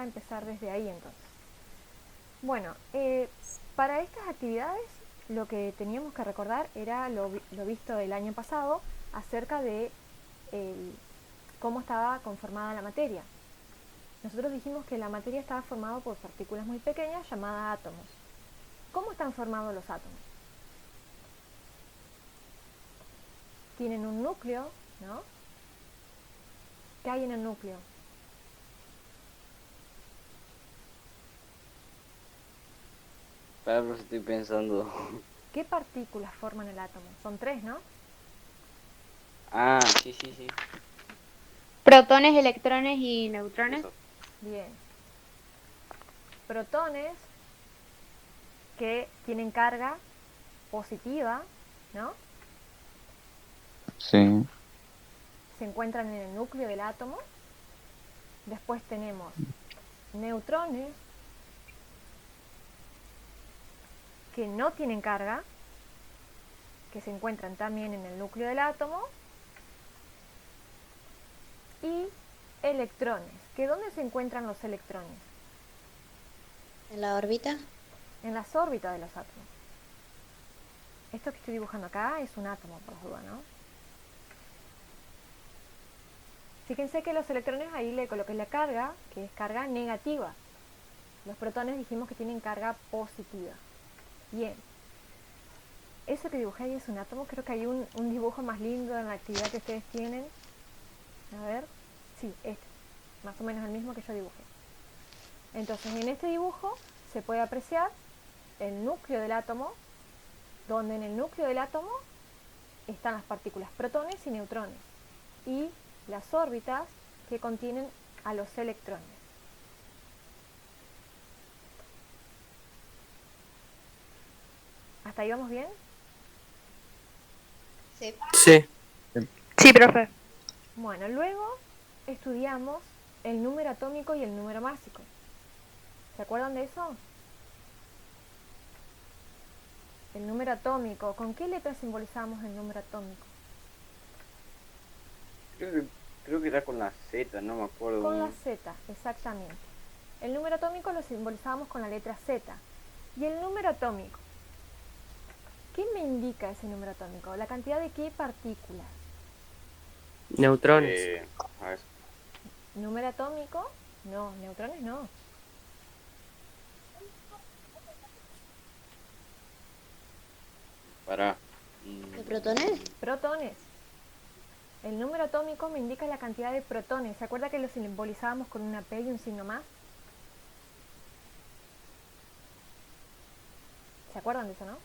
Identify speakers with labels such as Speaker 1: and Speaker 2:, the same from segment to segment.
Speaker 1: a empezar desde ahí entonces. Bueno, para estas actividades lo que teníamos que recordar era lo visto el año pasado acerca de cómo estaba conformada la materia. Nosotros dijimos que la materia estaba formada por partículas muy pequeñas llamadas átomos. ¿Cómo están formados los átomos? Tienen un núcleo, ¿no? ¿Qué hay en el núcleo?
Speaker 2: Para, pero estoy pensando.
Speaker 1: ¿Qué partículas forman el átomo? Son tres, ¿no?
Speaker 2: Ah, sí, sí, sí.
Speaker 3: Protones, electrones y neutrones.
Speaker 2: Eso.
Speaker 1: Bien. Protones que tienen carga positiva, ¿no?
Speaker 4: Sí.
Speaker 1: Se encuentran en el núcleo del átomo. Después tenemos neutrones que no tienen carga, que se encuentran también en el núcleo del átomo. Y electrones, que ¿dónde se encuentran los electrones?
Speaker 5: ¿En la órbita?
Speaker 1: En las órbitas de los átomos. Esto que estoy dibujando acá es un átomo, por las dudas, ¿no? Fíjense que los electrones ahí le coloqué la carga, que es carga negativa. Los protones dijimos que tienen carga positiva. Bien. Eso que dibujé ahí es un átomo. Creo que hay un dibujo más lindo en la actividad que ustedes tienen. A ver. Sí, este. Más o menos el mismo que yo dibujé. Entonces, en este dibujo se puede apreciar el núcleo del átomo, donde en el núcleo del átomo están las partículas protones y neutrones, y las órbitas que contienen a los electrones. ¿Hasta ahí vamos bien?
Speaker 5: Sí.
Speaker 6: Sí.
Speaker 3: Sí, profe.
Speaker 1: Bueno, luego estudiamos el número atómico y el número másico. ¿Se acuerdan de eso? El número atómico. ¿Con qué letra simbolizamos el número atómico?
Speaker 2: Creo que era con la Z, no me acuerdo.
Speaker 1: Con la Z, exactamente. El número atómico lo simbolizamos con la letra Z. ¿Y el número atómico? ¿Qué me indica ese número atómico? ¿La cantidad de qué partículas?
Speaker 6: Neutrones.
Speaker 2: A ver,
Speaker 1: ¿Número atómico? No, neutrones no.
Speaker 2: pará.
Speaker 5: ¿De protones?
Speaker 1: Protones. El número atómico me indica la cantidad de protones. ¿Se acuerda que lo simbolizábamos con una P y un signo más? ¿Se acuerdan de eso, no?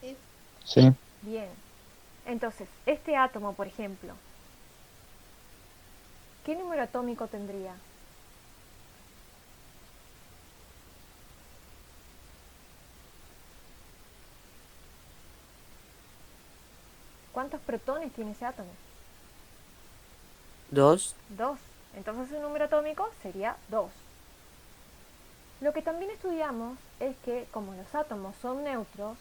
Speaker 5: Sí.
Speaker 4: Sí.
Speaker 1: Bien. Entonces, este átomo, por ejemplo, ¿qué número atómico tendría? ¿Cuántos protones tiene ese átomo?
Speaker 6: 2.
Speaker 1: 2. Entonces su número atómico sería 2. Lo que también estudiamos es que, como los átomos son neutros,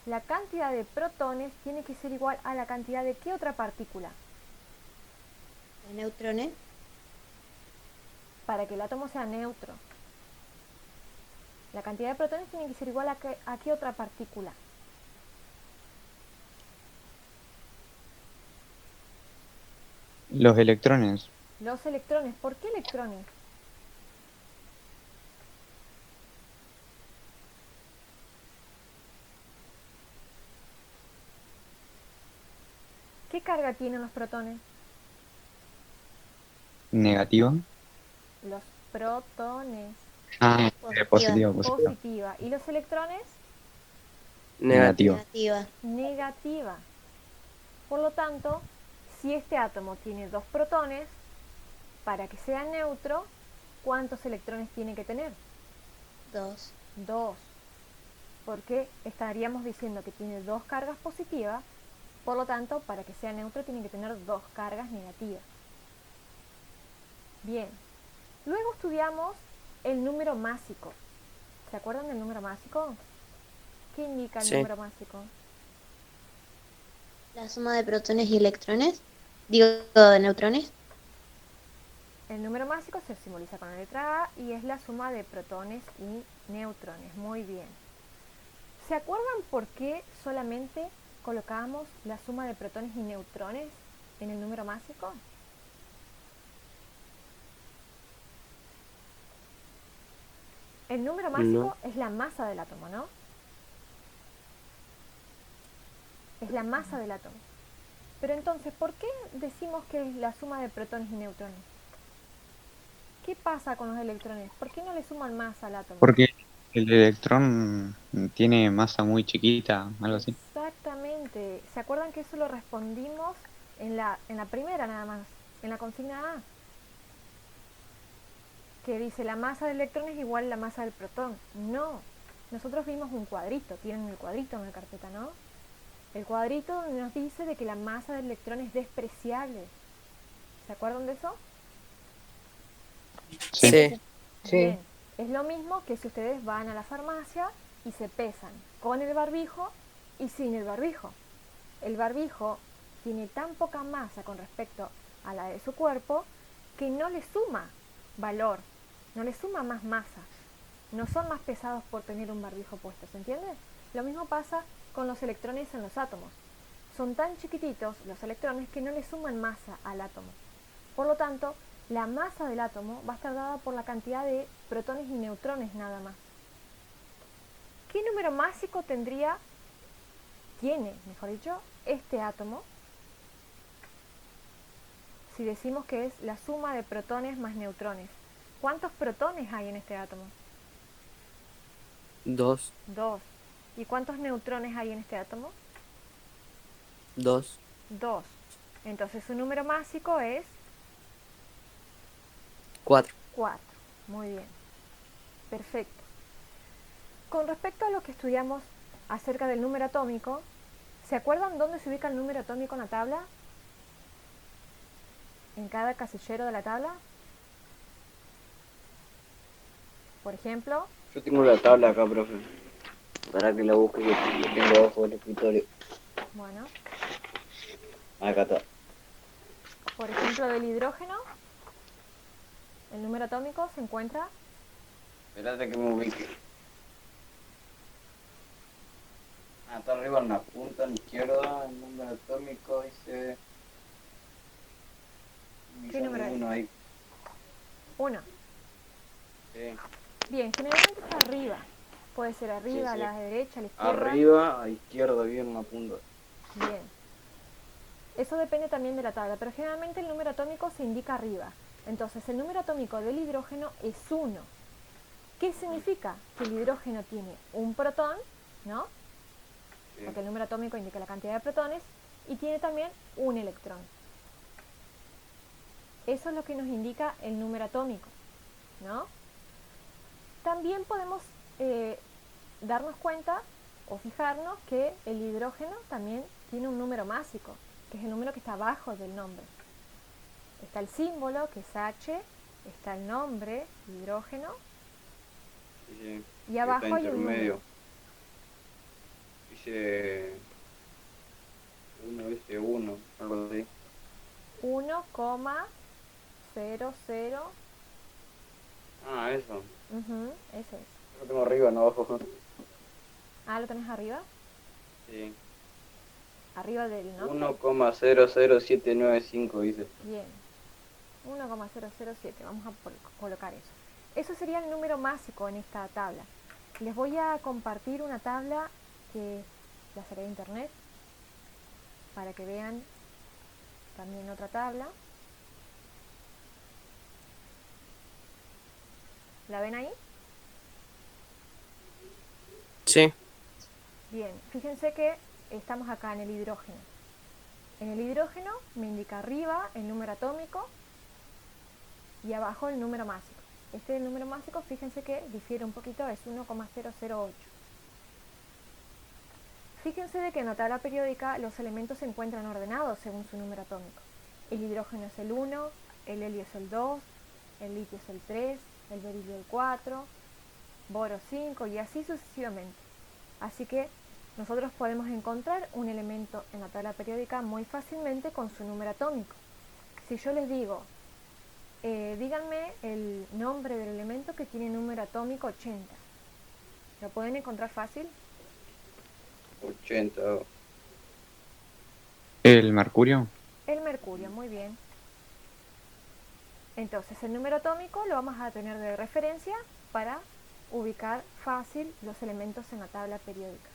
Speaker 1: la cantidad de protones tiene que ser igual a la cantidad de ¿qué otra partícula?
Speaker 5: ¿De neutrones?
Speaker 1: Para que el átomo sea neutro. La cantidad de protones tiene que ser igual a ¿qué otra partícula?
Speaker 4: Los electrones.
Speaker 1: Los electrones. ¿Por qué electrones? ¿Qué carga tienen los protones?
Speaker 4: Negativa.
Speaker 1: Los protones.
Speaker 4: Ah,
Speaker 5: Positiva.
Speaker 4: positiva, positiva.
Speaker 1: Positiva. ¿Y los electrones?
Speaker 6: Negativo.
Speaker 5: Negativa.
Speaker 1: Negativa. Por lo tanto, si este átomo tiene 2 protones, para que sea neutro, ¿cuántos electrones tiene que tener?
Speaker 5: 2.
Speaker 1: 2. Porque estaríamos diciendo que tiene 2 cargas positivas, por lo tanto, para que sea neutro tiene que tener 2 cargas negativas. Bien. Luego estudiamos el número másico. ¿Se acuerdan del número másico? ¿Qué indica el
Speaker 6: Sí.
Speaker 1: número másico?
Speaker 5: ¿La suma de protones y electrones? Digo, de neutrones.
Speaker 1: El número másico se simboliza con la letra A y es la suma de protones y neutrones. Muy bien. ¿Se acuerdan por qué solamente colocábamos la suma de protones y neutrones en el número másico? El número másico
Speaker 6: No.
Speaker 1: es la masa del átomo, ¿no? Es la masa del átomo. Pero entonces, ¿por qué decimos que es la suma de protones y neutrones? ¿Qué pasa con los electrones? ¿Por qué no le suman masa al átomo?
Speaker 4: Porque el electrón tiene masa muy chiquita, algo así.
Speaker 1: Exactamente. ¿Se acuerdan que eso lo respondimos en la primera nada más? En la consigna A. Que dice la masa del electrón es igual a la masa del protón. No. Nosotros vimos un cuadrito. Tienen el cuadrito en la carpeta, ¿no? El cuadrito nos dice de que la masa del electrón es despreciable. ¿Se acuerdan de eso?
Speaker 4: Sí.
Speaker 6: Sí.
Speaker 1: Bien. Es lo mismo que si ustedes van a la farmacia y se pesan con el barbijo y sin el barbijo. El barbijo tiene tan poca masa con respecto a la de su cuerpo que no le suma valor, no le suma más masa. No son más pesados por tener un barbijo puesto, ¿se entiende? Lo mismo pasa con los electrones en los átomos. Son tan chiquititos los electrones que no le suman masa al átomo. Por lo tanto, la masa del átomo va a estar dada por la cantidad de protones y neutrones nada más. ¿Qué número másico tiene, mejor dicho, este átomo? Si decimos que es la suma de protones más neutrones. ¿Cuántos protones hay en este átomo?
Speaker 6: 2.
Speaker 1: 2. ¿Y cuántos neutrones hay en este átomo?
Speaker 6: 2.
Speaker 1: 2. Entonces su número másico es
Speaker 6: 4.
Speaker 1: 4. Muy bien. Perfecto. Con respecto a lo que estudiamos acerca del número atómico, ¿se acuerdan dónde se ubica el número atómico en la tabla? En cada casillero de la tabla. Por ejemplo,
Speaker 2: Yo tengo la tabla acá, profe. Para que la busque, que la tengo abajo del escritorio.
Speaker 1: bueno,
Speaker 2: Acá está.
Speaker 1: por ejemplo del hidrógeno, el número atómico se encuentra,
Speaker 2: Espérate que me ubique. Está arriba en la punta, a la izquierda, el número atómico dice...
Speaker 1: ¿qué número es?
Speaker 2: 1.001 ahí.
Speaker 1: 1.
Speaker 2: Sí.
Speaker 1: Bien, generalmente está arriba. Puede ser arriba,
Speaker 2: Sí,
Speaker 1: a
Speaker 2: sí.
Speaker 1: la derecha, a la izquierda.
Speaker 2: Arriba, a izquierda, bien en la punta.
Speaker 1: Bien. Eso depende también de la tabla, pero generalmente el número atómico se indica arriba. Entonces, el número atómico del hidrógeno es 1. ¿Qué significa? Que el hidrógeno tiene un protón, ¿no?
Speaker 2: Sí.
Speaker 1: Porque el número atómico indica la cantidad de protones, y tiene también un electrón. Eso es lo que nos indica el número atómico, ¿no? También podemos darnos cuenta o fijarnos que el hidrógeno también tiene un número másico, que es el número que está abajo del nombre. Está el símbolo, que es H, está el nombre, hidrógeno,
Speaker 2: Sí, sí.
Speaker 1: y abajo
Speaker 2: Está
Speaker 1: hay un
Speaker 2: intermedio.
Speaker 1: número.
Speaker 2: Dice... dice 1, algo así.
Speaker 1: 1,00.
Speaker 2: Ah, eso.
Speaker 1: Ese es.
Speaker 2: Yo lo tengo arriba, no abajo.
Speaker 1: Ah, ¿lo tenés arriba?
Speaker 2: Sí.
Speaker 1: Arriba del nombre.
Speaker 2: 1,00795 dice.
Speaker 1: Bien. 1,007. Vamos a colocar eso. Eso sería el número másico en esta tabla. Les voy a compartir una tabla que la saqué de internet para que vean también otra tabla. ¿La ven ahí?
Speaker 6: Sí.
Speaker 1: Bien, fíjense que estamos acá en el hidrógeno. En el hidrógeno me indica arriba el número atómico y abajo el número másico. Este número másico, fíjense que difiere un poquito, es 1,008. Fíjense de que en la tabla periódica los elementos se encuentran ordenados según su número atómico. El hidrógeno es el 1, el helio es el 2, el litio es el 3, el berilio el 4, boro 5 y así sucesivamente. Así que nosotros podemos encontrar un elemento en la tabla periódica muy fácilmente con su número atómico. Si yo les digo díganme el nombre del elemento que tiene número atómico 80. ¿Lo pueden encontrar fácil?
Speaker 2: 80.
Speaker 4: ¿El mercurio?
Speaker 1: El mercurio, muy bien. Entonces, el número atómico lo vamos a tener de referencia para ubicar fácil los elementos en la tabla periódica.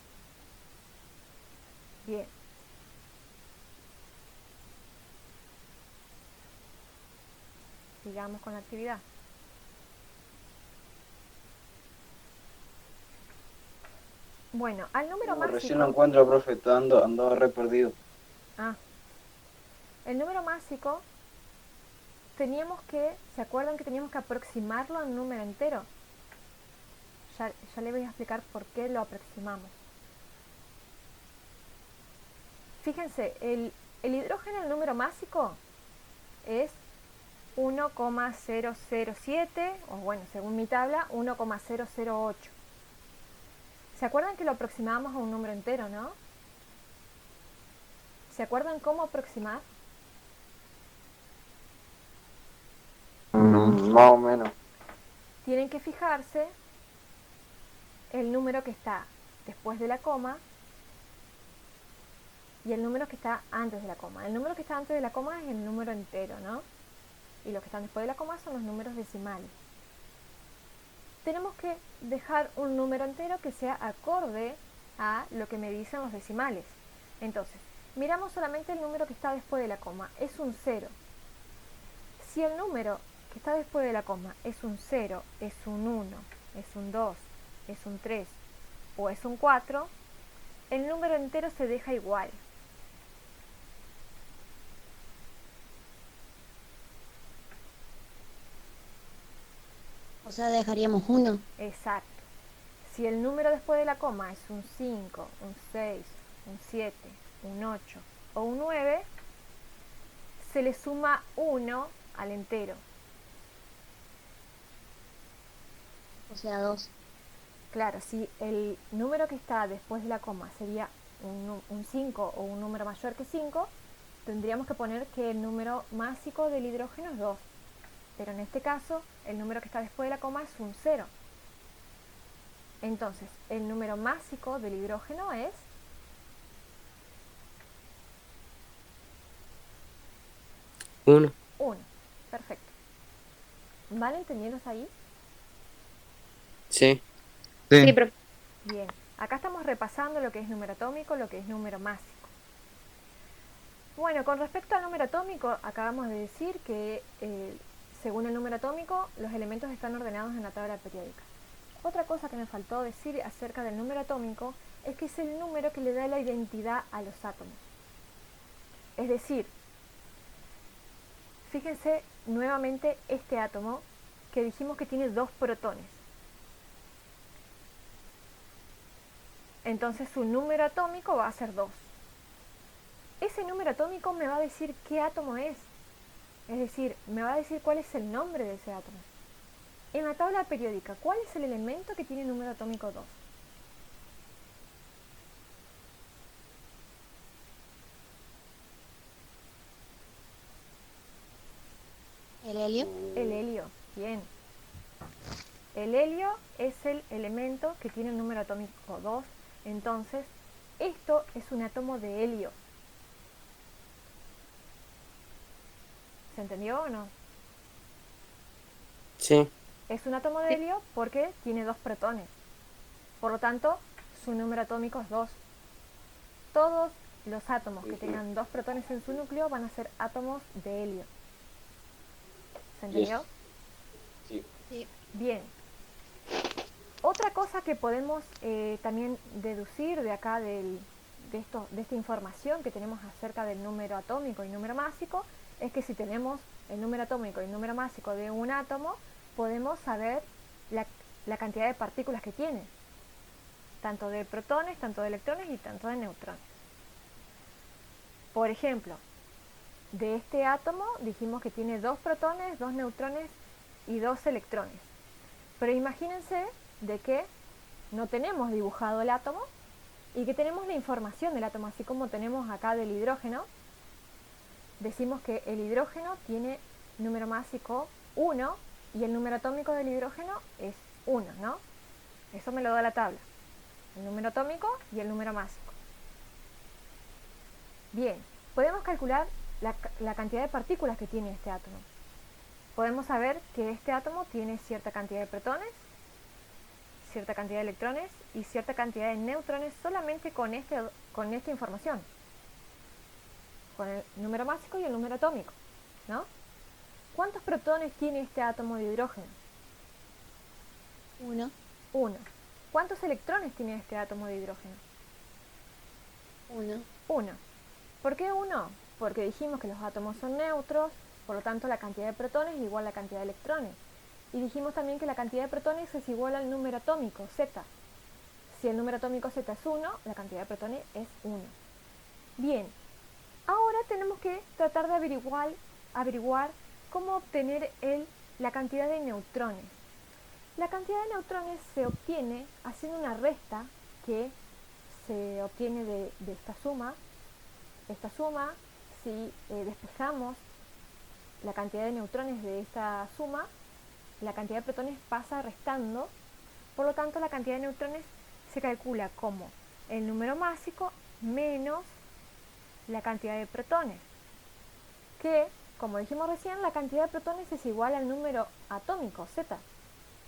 Speaker 1: Bien. Sigamos con la actividad. Bueno, al número
Speaker 2: Recién lo
Speaker 1: másico...
Speaker 2: encuentro, profe, andaba re perdido.
Speaker 1: Ah, el número másico ¿se acuerdan que teníamos que aproximarlo a un número entero? Ya le voy a explicar por qué lo aproximamos. Fíjense, el hidrógeno, el número másico, es 1,007, o bueno, según mi tabla, 1,008. ¿Se acuerdan que lo aproximábamos a un número entero, no? ¿Se acuerdan cómo aproximar?
Speaker 4: No.
Speaker 2: Más o menos.
Speaker 1: Tienen que fijarse el número que está después de la coma y el número que está antes de la coma. El número que está antes de la coma es el número entero, ¿no? Y los que están después de la coma son los números decimales. Tenemos que dejar un número entero que sea acorde a lo que me dicen los decimales. Entonces, miramos solamente el número que está después de la coma. Es un 0. Si el número que está después de la coma es un 0, es un 1, es un 2, es un 3 o es un 4, el número entero se deja igual.
Speaker 5: O sea, dejaríamos 1.
Speaker 1: Exacto. Si el número después de la coma es un 5, un 6, un 7, un 8 o un 9, se le suma 1 al entero.
Speaker 5: O sea, 2.
Speaker 1: Claro, si el número que está después de la coma sería un 5 o un número mayor que 5, tendríamos que poner que el número másico del hidrógeno es 2. Pero en este caso, el número que está después de la coma es un 0. Entonces, el número másico del hidrógeno es
Speaker 6: 1.
Speaker 1: 1. Perfecto. ¿Van entendiendo hasta ahí?
Speaker 6: Sí.
Speaker 4: Sí.
Speaker 3: Sí, profe.
Speaker 1: Bien. Acá estamos repasando lo que es número atómico, lo que es número másico. Bueno, con respecto al número atómico, acabamos de decir que según el número atómico, los elementos están ordenados en la tabla periódica. Otra cosa que me faltó decir acerca del número atómico es que es el número que le da la identidad a los átomos. Es decir, fíjense nuevamente este átomo que dijimos que tiene 2 protones. Entonces su número atómico va a ser 2. Ese número atómico me va a decir qué átomo es decir, me va a decir cuál es el nombre de ese átomo. En la tabla periódica, ¿cuál es el elemento que tiene número atómico 2?
Speaker 5: ¿El helio?
Speaker 1: El helio, bien. El helio es el elemento que tiene el número atómico 2, entonces esto es un átomo de helio. ¿Se entendió o no?
Speaker 6: Sí.
Speaker 1: Es un átomo de helio porque tiene 2 protones. Por lo tanto, su número atómico es 2. Todos los átomos que tengan 2 protones en su núcleo van a ser átomos de helio. ¿Se entendió?
Speaker 2: Sí.
Speaker 5: Sí.
Speaker 1: Bien. Otra cosa que podemos también deducir de acá de esta información que tenemos acerca del número atómico y número másico es que si tenemos el número atómico y el número másico de un átomo, podemos saber la cantidad de partículas que tiene, tanto de protones, tanto de electrones y tanto de neutrones. Por ejemplo, de este átomo dijimos que tiene 2 protones, 2 neutrones y 2 electrones. Pero imagínense de que no tenemos dibujado el átomo y que tenemos la información del átomo, así como tenemos acá del hidrógeno. Decimos que el hidrógeno tiene número másico 1 y el número atómico del hidrógeno es 1, ¿no? Eso me lo da la tabla. El número atómico y el número másico. Bien, podemos calcular la cantidad de partículas que tiene este átomo. Podemos saber que este átomo tiene cierta cantidad de protones, cierta cantidad de electrones y cierta cantidad de neutrones solamente con esta información. Con el número másico y el número atómico, ¿no? ¿Cuántos protones tiene este átomo de hidrógeno?
Speaker 5: 1.
Speaker 1: 1. ¿Cuántos electrones tiene este átomo de hidrógeno?
Speaker 5: 1.
Speaker 1: 1. ¿Por qué 1? Porque dijimos que los átomos son neutros, por lo tanto la cantidad de protones es igual a la cantidad de electrones. Y dijimos también que la cantidad de protones es igual al número atómico, Z. Si el número atómico Z es 1, la cantidad de protones es 1. Bien, ahora tenemos que tratar de averiguar cómo obtener la cantidad de neutrones. La cantidad de neutrones se obtiene haciendo una resta que se obtiene de esta suma. Esta suma, si despejamos la cantidad de neutrones de esta suma, la cantidad de protones pasa restando, por lo tanto la cantidad de neutrones se calcula como el número másico menos la cantidad de protones, que, como dijimos recién, la cantidad de protones es igual al número atómico, Z.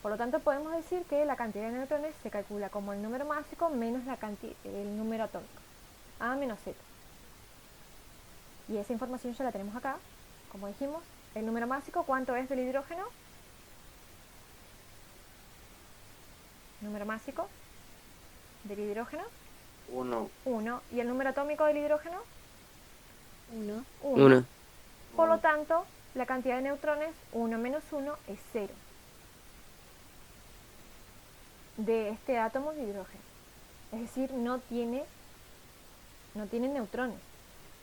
Speaker 1: Por lo tanto podemos decir que la cantidad de neutrones se calcula como el número másico menos el número atómico, A menos Z. Y esa información ya la tenemos acá, como dijimos. El número másico, ¿cuánto es del hidrógeno? Número másico del hidrógeno,
Speaker 2: 1.
Speaker 1: 1. ¿Y el número atómico del hidrógeno?
Speaker 5: 1.
Speaker 6: 1.
Speaker 1: Por lo tanto, la cantidad de neutrones, 1 menos 1, es 0. De este átomo de hidrógeno. Es decir, no tiene neutrones.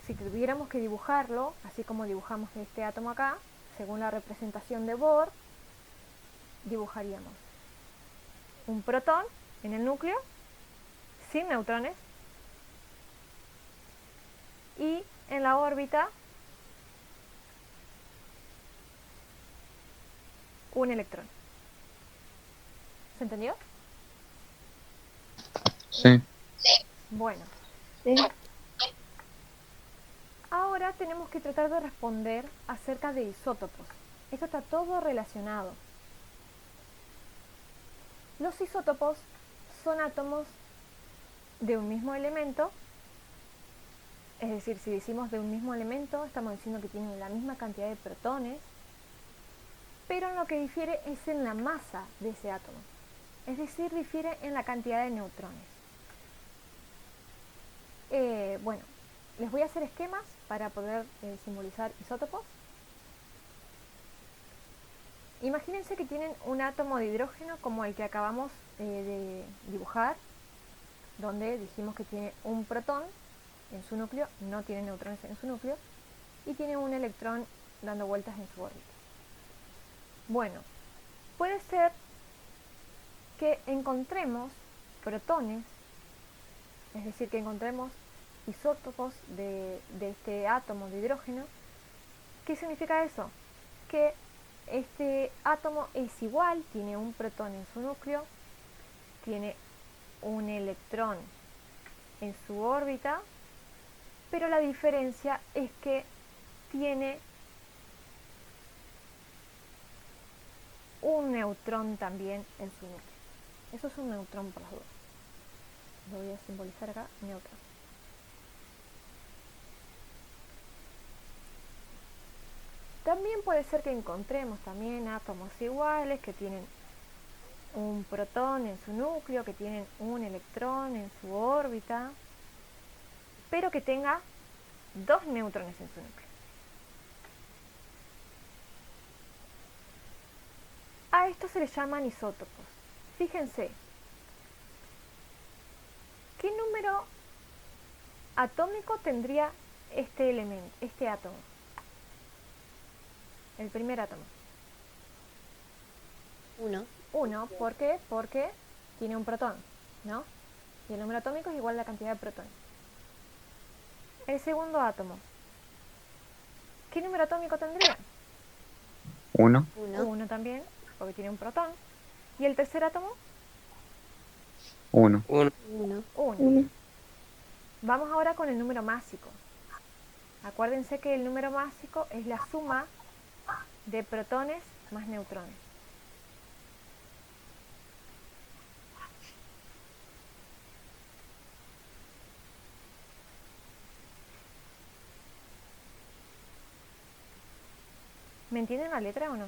Speaker 1: Si tuviéramos que dibujarlo, así como dibujamos este átomo acá, según la representación de Bohr, dibujaríamos un protón en el núcleo, sin neutrones, y en la órbita un electrón. ¿Se entendió?
Speaker 4: Sí.
Speaker 1: Bueno,
Speaker 3: Sí.
Speaker 1: ahora tenemos que tratar de responder acerca de isótopos. Esto está todo relacionado. Los isótopos son átomos de un mismo elemento, es decir, si decimos de un mismo elemento, estamos diciendo que tienen la misma cantidad de protones, pero en lo que difiere es en la masa de ese átomo, es decir, difiere en la cantidad de neutrones. Bueno, les voy a hacer esquemas para poder simbolizar isótopos. Imagínense que tienen un átomo de hidrógeno como el que acabamos de dibujar, donde dijimos que tiene un protón en su núcleo, no tiene neutrones en su núcleo, y tiene un electrón dando vueltas en su órbita. Bueno, puede ser que encontremos protones, es decir, que encontremos isótopos de este átomo de hidrógeno. ¿Qué significa eso? Que este átomo es igual, tiene un protón en su núcleo, tiene un electrón en su órbita, pero la diferencia es que tiene un neutrón también en su núcleo. Eso es un neutrón por las dudas. Lo voy a simbolizar acá, neutrón. También puede ser que encontremos también átomos iguales que tienen un protón en su núcleo, que tienen un electrón en su órbita, pero que tenga dos neutrones en su núcleo. A esto se le llaman isótopos. Fíjense, ¿qué número atómico tendría este elemento, este átomo? El primer átomo.
Speaker 5: 1.
Speaker 1: 1, ¿por qué? Porque tiene un protón, ¿no? Y el número atómico es igual a la cantidad de protones. El segundo átomo, ¿qué número atómico tendría?
Speaker 4: 1,
Speaker 5: 1,
Speaker 1: 1 también, porque tiene un protón. ¿Y el tercer átomo?
Speaker 4: 1,
Speaker 6: 1.
Speaker 5: 1,
Speaker 1: 1. Vamos ahora con el número másico. Acuérdense que el número másico es la suma de protones más neutrones. ¿Me entienden la letra o no?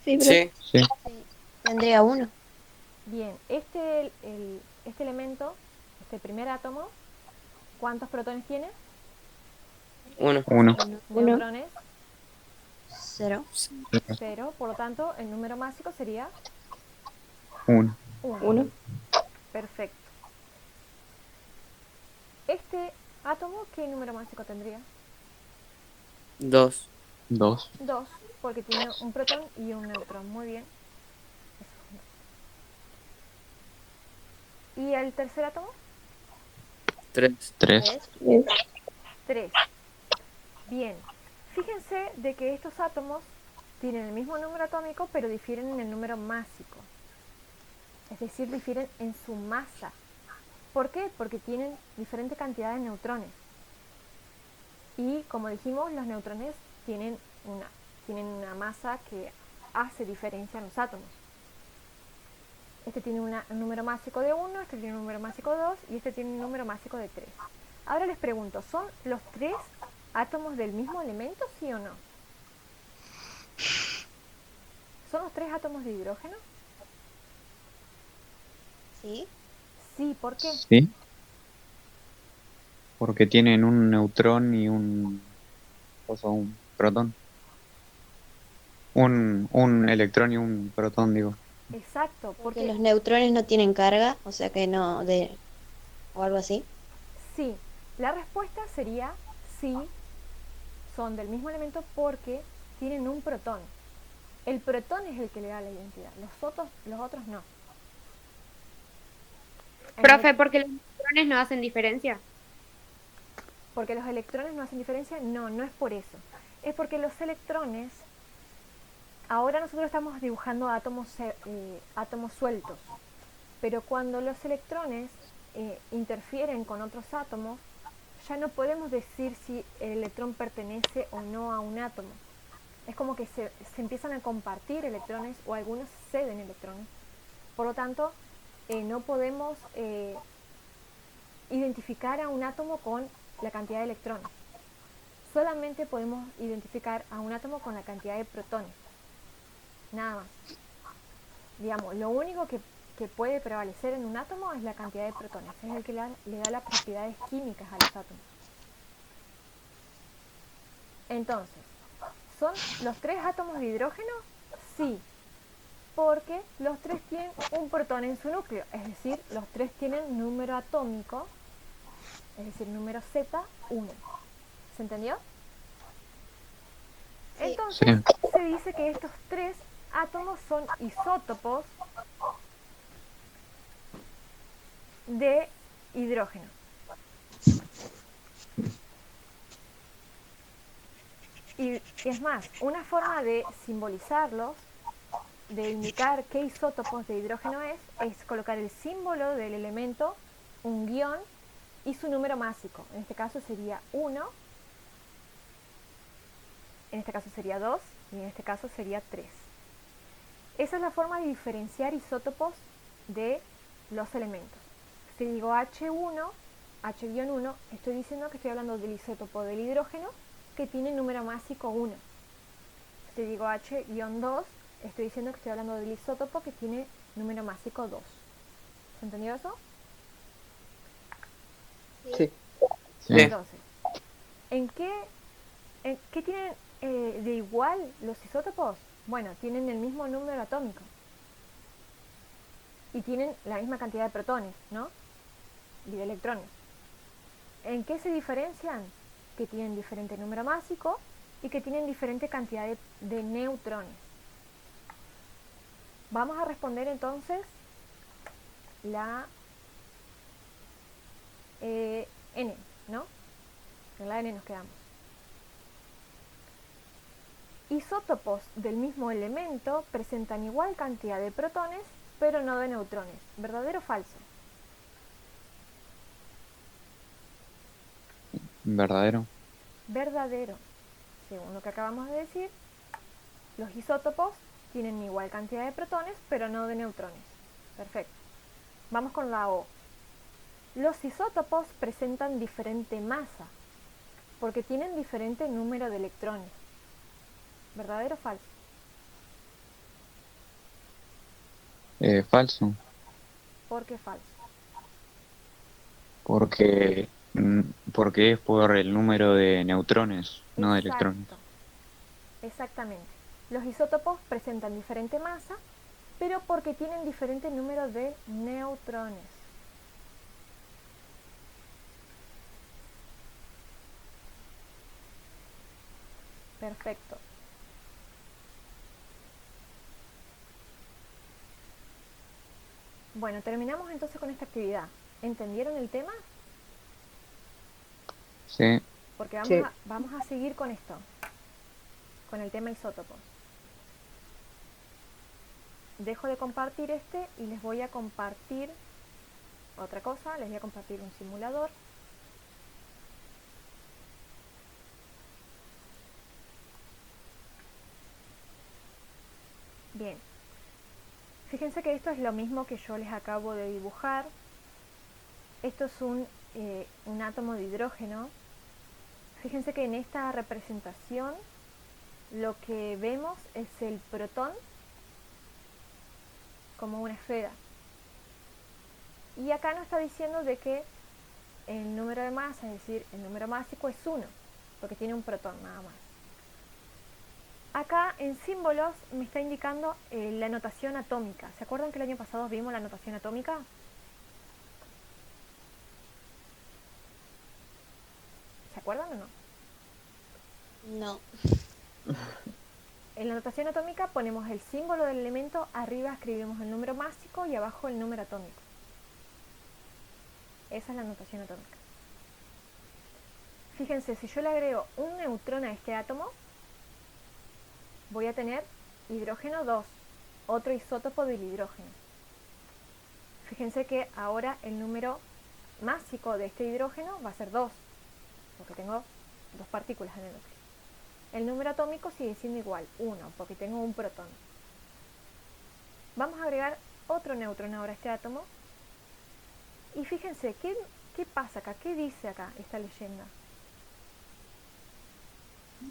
Speaker 3: Sí,
Speaker 6: Sí.
Speaker 4: sí,
Speaker 5: sí. Tendría 1.
Speaker 1: Bien, este elemento, este primer átomo, ¿cuántos protones tiene?
Speaker 6: 1.
Speaker 4: 1,
Speaker 5: 1,
Speaker 1: Neutrones,
Speaker 5: 0,
Speaker 1: 0. Por lo tanto, el número másico sería
Speaker 4: 1,
Speaker 1: 1. Perfecto. Este átomo, ¿qué número másico tendría?
Speaker 6: 2.
Speaker 4: 2,
Speaker 1: 2, porque tiene un protón y un neutrón. Muy bien. ¿Y el tercer átomo?
Speaker 6: 3.
Speaker 4: 3,
Speaker 5: 3,
Speaker 1: 3. Bien. Fíjense de que estos átomos tienen el mismo número atómico, pero difieren en el número másico. Es decir, difieren en su masa. ¿Por qué? Porque tienen diferente cantidad de neutrones. Y como dijimos, los neutrones tienen una masa que hace diferencia en los átomos. Este tiene un número másico de 1, este tiene un número másico de 2 y este tiene un número másico de 3. Ahora les pregunto, ¿son los 3 átomos del mismo elemento, sí o no? ¿Son los 3 átomos de hidrógeno?
Speaker 5: sí,
Speaker 1: Sí, ¿por qué?
Speaker 4: sí, porque tienen un neutrón y un protón. Un electrón y un protón, digo.
Speaker 1: Exacto,
Speaker 5: porque
Speaker 1: porque
Speaker 5: los neutrones no tienen carga, o sea que no, o algo así.
Speaker 1: sí, la respuesta sería sí, son del mismo elemento porque tienen un protón. El protón es el que le da la identidad, los otros no.
Speaker 3: Profe, porque los neutrones no hacen diferencia.
Speaker 1: Porque los electrones no hacen diferencia, no, no es por eso. Es porque los electrones, ahora nosotros estamos dibujando átomos sueltos, pero cuando los electrones interfieren con otros átomos, ya no podemos decir si el electrón pertenece o no a un átomo. Es como que se empiezan a compartir electrones o algunos ceden electrones. Por lo tanto, no podemos identificar a un átomo con la cantidad de electrones. Solamente podemos identificar a un átomo con la cantidad de protones. Nada más. Digamos, lo único que puede prevalecer en un átomo es la cantidad de protones. Es el que le da las propiedades químicas a los átomos. Entonces, ¿son los 3 átomos de hidrógeno? Sí, porque los 3 tienen un protón en su núcleo, es decir, los 3 tienen número atómico, es decir, número Z1. ¿Se entendió?
Speaker 5: Sí,
Speaker 4: Sí,
Speaker 1: Entonces, se dice que estos 3 átomos son isótopos de hidrógeno. Y es más, una forma de simbolizarlos, de indicar qué isótopos de hidrógeno es colocar el símbolo del elemento, un guión y su número másico. En este caso sería 1, en este caso sería 2 y en este caso sería 3. Esa es la forma de diferenciar isótopos de los elementos. Si digo H1, H-1, estoy diciendo que estoy hablando del isótopo del hidrógeno que tiene número másico 1. Si digo H-2, estoy diciendo que estoy hablando del isótopo que tiene número másico 2. ¿Se entendió eso?
Speaker 6: Sí.
Speaker 4: sí,
Speaker 1: Entonces, ¿qué tienen de igual los isótopos? Bueno, tienen el mismo número atómico y tienen la misma cantidad de protones, ¿no? Y de electrones. ¿En qué se diferencian? Que tienen diferente número másico y que tienen diferente cantidad de neutrones. Vamos a responder entonces la N, ¿no? En la N nos quedamos. isótopos del mismo elemento presentan igual cantidad de protones, pero no de neutrones. ¿Verdadero o falso?
Speaker 4: ¿Verdadero?
Speaker 1: Verdadero. Según lo que acabamos de decir, los isótopos tienen igual cantidad de protones, pero no de neutrones. Perfecto. Vamos con la O. Los isótopos presentan diferente masa, porque tienen diferente número de electrones. ¿Verdadero o falso?
Speaker 4: Falso,
Speaker 1: ¿Por qué falso?
Speaker 4: porque, porque es por el número de neutrones, no de electrones.
Speaker 1: Exacto. Exactamente. Los isótopos presentan diferente masa, pero porque tienen diferente número de neutrones. Perfecto. Bueno, terminamos entonces con esta actividad. ¿Entendieron el tema?
Speaker 4: Sí,
Speaker 1: Porque
Speaker 6: Sí.
Speaker 1: vamos a seguir con esto, con el tema isótopos. Dejo de compartir este y les voy a compartir otra cosa. Les voy a compartir un simulador. Bien. Fíjense que esto es lo mismo que yo les acabo de dibujar. Esto es un átomo de hidrógeno. Fíjense que en esta representación lo que vemos es el protón como una esfera. Y acá nos está diciendo de que el número de masa, es decir, el número másico es 1, porque tiene un protón nada más. Acá en símbolos me está indicando la notación atómica. ¿Se acuerdan que el año pasado vimos la notación atómica? ¿Se acuerdan o no?
Speaker 5: No.
Speaker 1: En la notación atómica ponemos el símbolo del elemento, arriba escribimos el número másico y abajo el número atómico. Esa es la notación atómica. Fíjense, si yo le agrego un neutrón a este átomo, voy a tener hidrógeno 2, otro isótopo del hidrógeno. Fíjense que ahora el número másico de este hidrógeno va a ser 2, porque tengo dos partículas en el núcleo. El número atómico sigue siendo igual, 1, porque tengo un protón. Vamos a agregar otro neutrón ahora a este átomo. Y fíjense, ¿qué pasa acá? ¿Qué dice acá esta leyenda?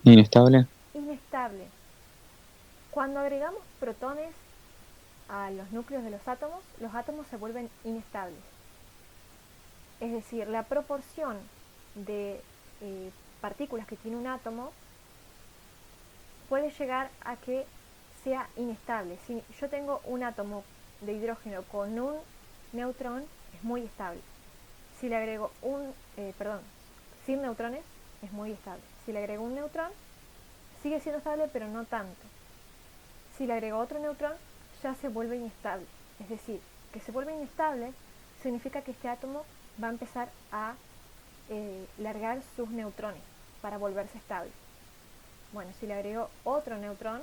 Speaker 4: inestable.
Speaker 1: Inestable. Cuando agregamos protones a los núcleos de los átomos se vuelven inestables. Es decir, la proporción de partículas que tiene un átomo puede llegar a que sea inestable. Si yo tengo un átomo de hidrógeno con un neutrón, es muy estable. Si le agrego sin neutrones, es muy estable. Si le agrego un neutrón, sigue siendo estable, pero no tanto. Si le agrego otro neutrón, ya se vuelve inestable. Es decir, que se vuelve inestable significa que este átomo va a empezar a largar sus neutrones para volverse estable. Bueno, si le agrego otro neutrón,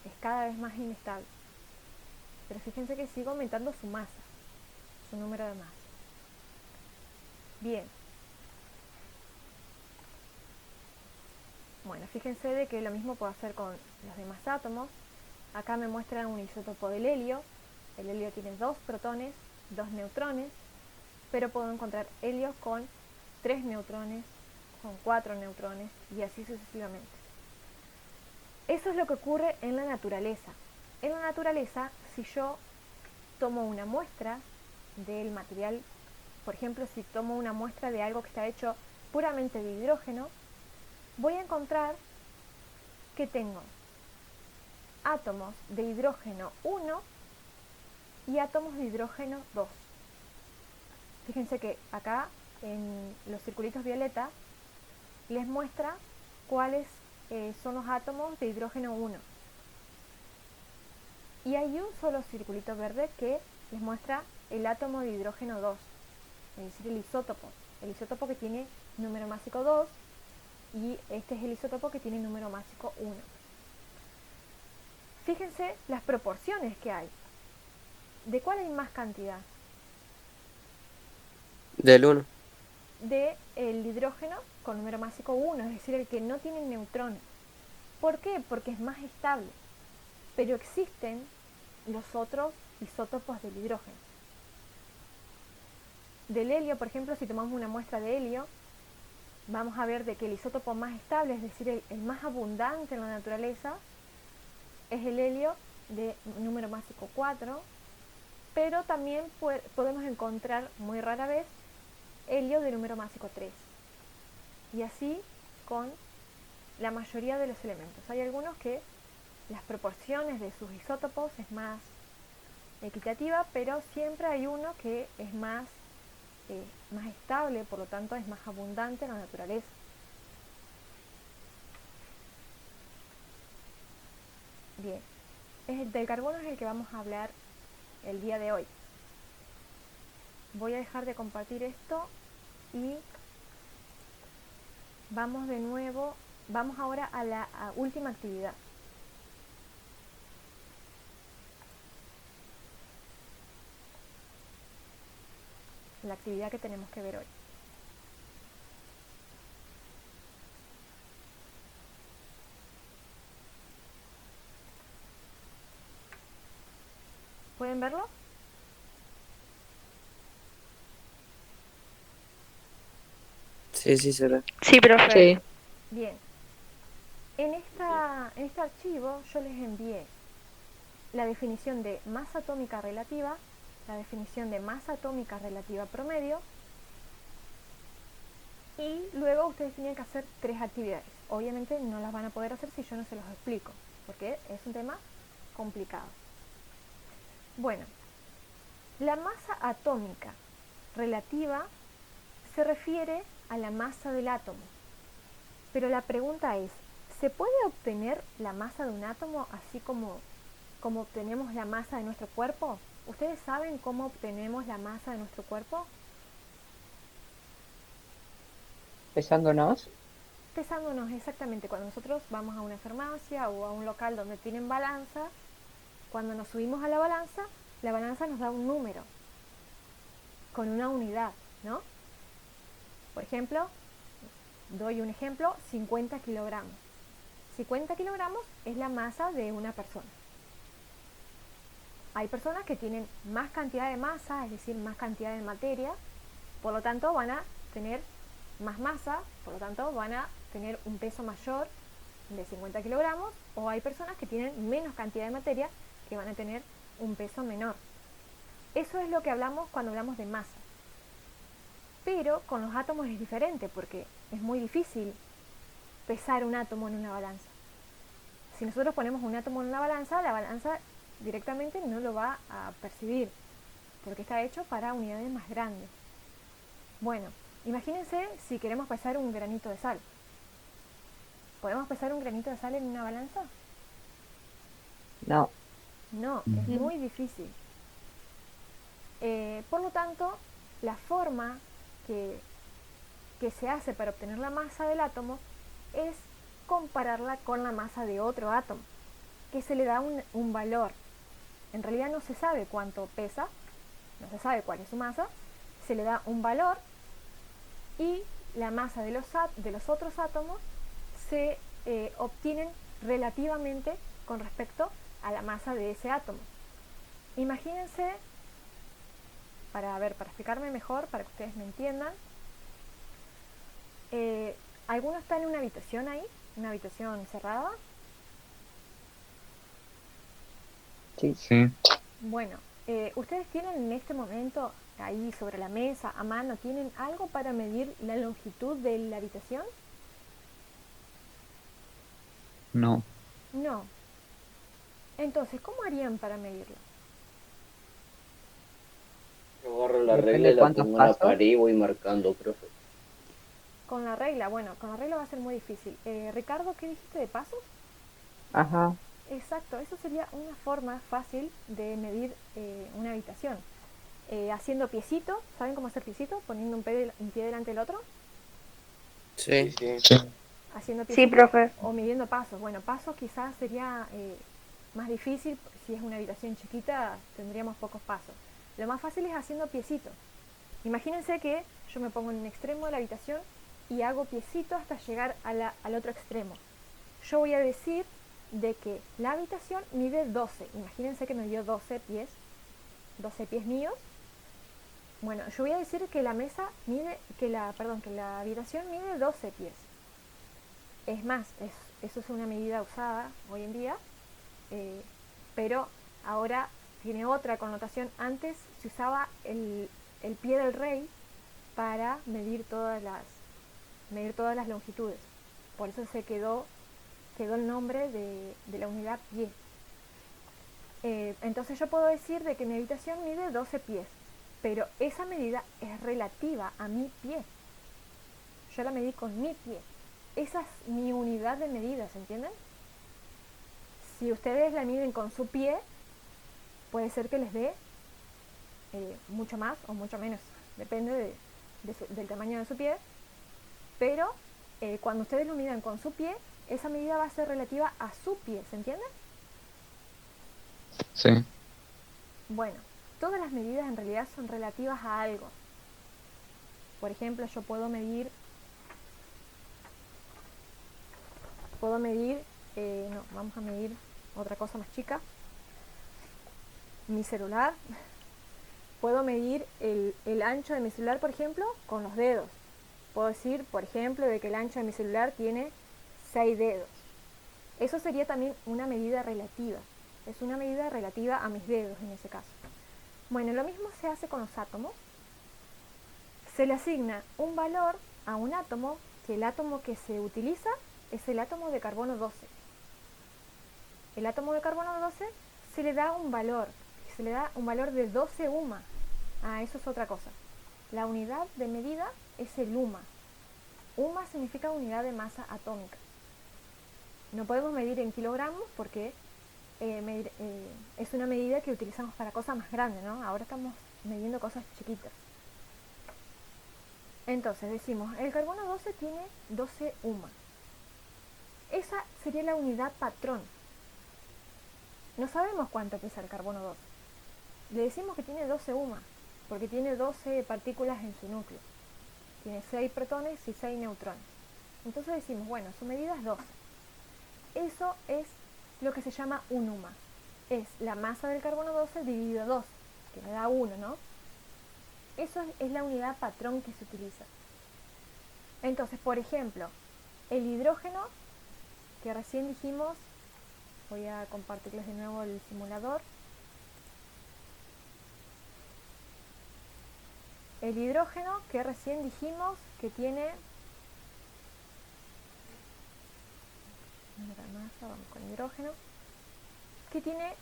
Speaker 1: es cada vez más inestable. Pero fíjense que sigue aumentando su masa, su número de masa. Bien. Bueno, fíjense de que lo mismo puedo hacer con los demás átomos. Acá me muestran un isótopo del helio. El helio tiene 2 protones, 2 neutrones, pero puedo encontrar helios con 3 neutrones, con 4 neutrones y así sucesivamente. Eso es lo que ocurre en la naturaleza. En la naturaleza, si yo tomo una muestra del material, por ejemplo, si tomo una muestra de algo que está hecho puramente de hidrógeno, voy a encontrar que tengo átomos de hidrógeno 1 y átomos de hidrógeno 2. Fíjense que acá en los circulitos violeta les muestra cuáles son los átomos de hidrógeno 1. Y hay un solo circulito verde que les muestra el átomo de hidrógeno 2, es decir, el isótopo que tiene número másico 2, y este es el isótopo que tiene número másico 1. Fíjense las proporciones que hay. ¿De cuál hay más cantidad?
Speaker 6: Del 1.
Speaker 1: De el hidrógeno con número másico 1, es decir, el que no tiene neutrones. ¿Por qué? Porque es más estable. Pero existen los otros isótopos del hidrógeno. Del helio, por ejemplo, si tomamos una muestra de helio, vamos a ver de que el isótopo más estable, es decir, el más abundante en la naturaleza, es el helio de número másico 4, pero también podemos encontrar muy rara vez helio de número másico 3. Y así con la mayoría de los elementos. Hay algunos que las proporciones de sus isótopos es más equitativa, pero siempre hay uno que es más estable, por lo tanto es más abundante en la naturaleza. Bien, del carbono es el que vamos a hablar el día de hoy. Voy a dejar de compartir esto y vamos de nuevo, vamos ahora a la última actividad. La actividad que tenemos que ver hoy. ¿Pueden verlo?
Speaker 6: Sí, sí, se ve.
Speaker 3: Sí, profe.
Speaker 5: Sí.
Speaker 1: Bien. En este archivo yo les envié la definición de masa atómica relativa, la definición de masa atómica relativa promedio, y luego ustedes tienen que hacer 3 actividades. Obviamente no las van a poder hacer si yo no se los explico, porque es un tema complicado. Bueno, la masa atómica relativa se refiere a la masa del átomo, pero la pregunta es, ¿se puede obtener la masa de un átomo así como obtenemos la masa de nuestro cuerpo? ¿Ustedes saben cómo obtenemos la masa de nuestro cuerpo?
Speaker 7: Pesándonos.
Speaker 1: Pesándonos, exactamente. Cuando nosotros vamos a una farmacia o a un local donde tienen balanza, cuando nos subimos a la balanza nos da un número con una unidad, ¿no? Por ejemplo, doy un ejemplo, 50 kilogramos. 50 kilogramos es la masa de una persona. Hay personas que tienen más cantidad de masa, es decir, más cantidad de materia, por lo tanto van a tener más masa, por lo tanto van a tener un peso mayor de 50 kilogramos, o hay personas que tienen menos cantidad de materia que van a tener un peso menor. Eso es lo que hablamos cuando hablamos de masa. Pero con los átomos es diferente porque es muy difícil pesar un átomo en una balanza. Si nosotros ponemos un átomo en una balanza, la balanza directamente no lo va a percibir porque está hecho para unidades más grandes. Bueno, imagínense si queremos pesar un granito de sal. ¿Podemos pesar un granito de sal en una balanza?
Speaker 7: No.
Speaker 1: No, es muy difícil. Por lo tanto, la forma que se hace para obtener la masa del átomo es compararla con la masa de otro átomo, que se le da un valor. En realidad no se sabe cuánto pesa, no se sabe cuál es su masa, se le da un valor y la masa de los otros átomos se obtienen relativamente con respecto a la masa de ese átomo. Imagínense, para explicarme mejor, para que ustedes me entiendan, ¿alguno está en una habitación ahí? ¿Una habitación cerrada?
Speaker 7: Sí.
Speaker 4: Sí.
Speaker 1: Bueno, ustedes tienen en este momento ahí sobre la mesa, a mano, ¿tienen algo para medir la longitud de la habitación?
Speaker 4: No.
Speaker 1: No. Entonces, ¿cómo harían para medirlo?
Speaker 2: Yo agarro la
Speaker 7: Depende
Speaker 2: regla y
Speaker 7: de
Speaker 2: la
Speaker 7: cuántos
Speaker 2: pongo en la
Speaker 7: pasos.
Speaker 2: pared y voy marcando, profe.
Speaker 1: Con la regla, bueno, con la regla va a ser muy difícil. Ricardo, ¿qué dijiste de pasos?
Speaker 7: Ajá.
Speaker 1: Exacto, eso sería una forma fácil de medir una habitación. Haciendo piecito, ¿saben cómo hacer piecito? Poniendo un pie delante del otro.
Speaker 6: Sí.
Speaker 4: Sí.
Speaker 1: Haciendo
Speaker 3: Sí,
Speaker 1: piecito
Speaker 3: profe.
Speaker 1: o midiendo pasos. Bueno, pasos quizás sería más difícil, si es una habitación chiquita tendríamos pocos pasos. Lo más fácil es haciendo piecitos. Imagínense que yo me pongo en un extremo de la habitación y hago piecitos hasta llegar al otro extremo. Yo voy a decir de que la habitación mide 12. Imagínense que me dio 12 pies míos. Bueno, yo voy a decir que la mesa mide, que la habitación mide 12 pies. Es más, eso es una medida usada hoy en día, pero ahora tiene otra connotación. Antes se usaba el pie del rey para medir todas las longitudes. Por eso se quedó el nombre de la unidad pie. Entonces yo puedo decir de que mi habitación mide 12 pies, pero esa medida es relativa a mi pie. Yo la medí con mi pie. Esa es mi unidad de medida, ¿se entienden? Si ustedes la miden con su pie, puede ser que les dé mucho más o mucho menos, depende del tamaño de su pie, pero cuando ustedes lo midan con su pie, esa medida va a ser relativa a su pie, ¿se entiende?
Speaker 4: Sí.
Speaker 1: Bueno, todas las medidas en realidad son relativas a algo. Por ejemplo, yo puedo medir, vamos a medir otra cosa más chica, mi celular. Puedo medir el ancho de mi celular, por ejemplo, con los dedos. Puedo decir, por ejemplo, de que el ancho de mi celular tiene 6 dedos. Eso sería también una medida relativa. Es una medida relativa a mis dedos en ese caso. Bueno, lo mismo se hace con los átomos. Se le asigna un valor a un átomo, que el átomo que se utiliza es el átomo de carbono 12. El átomo de carbono 12 se le da un valor de 12 UMA. Eso es otra cosa. La unidad de medida es el UMA. UMA significa unidad de masa atómica. No podemos medir en kilogramos porque es una medida que utilizamos para cosas más grandes, ¿no? Ahora estamos midiendo cosas chiquitas. Entonces decimos, el carbono 12 tiene 12 UMA. Esa sería la unidad patrón. No sabemos cuánto pesa el carbono 12. Le decimos que tiene 12 UMA, porque tiene 12 partículas en su núcleo. Tiene 6 protones y 6 neutrones. Entonces decimos, bueno, su medida es 12. Eso es lo que se llama un UMA. Es la masa del carbono 12 dividido 2, que me da 1, ¿no? Eso es la unidad patrón que se utiliza. Entonces, por ejemplo, el hidrógeno, que recién dijimos, voy a compartirles de nuevo el simulador. El hidrógeno, que recién dijimos que tiene... Vamos con hidrógeno. Que tiene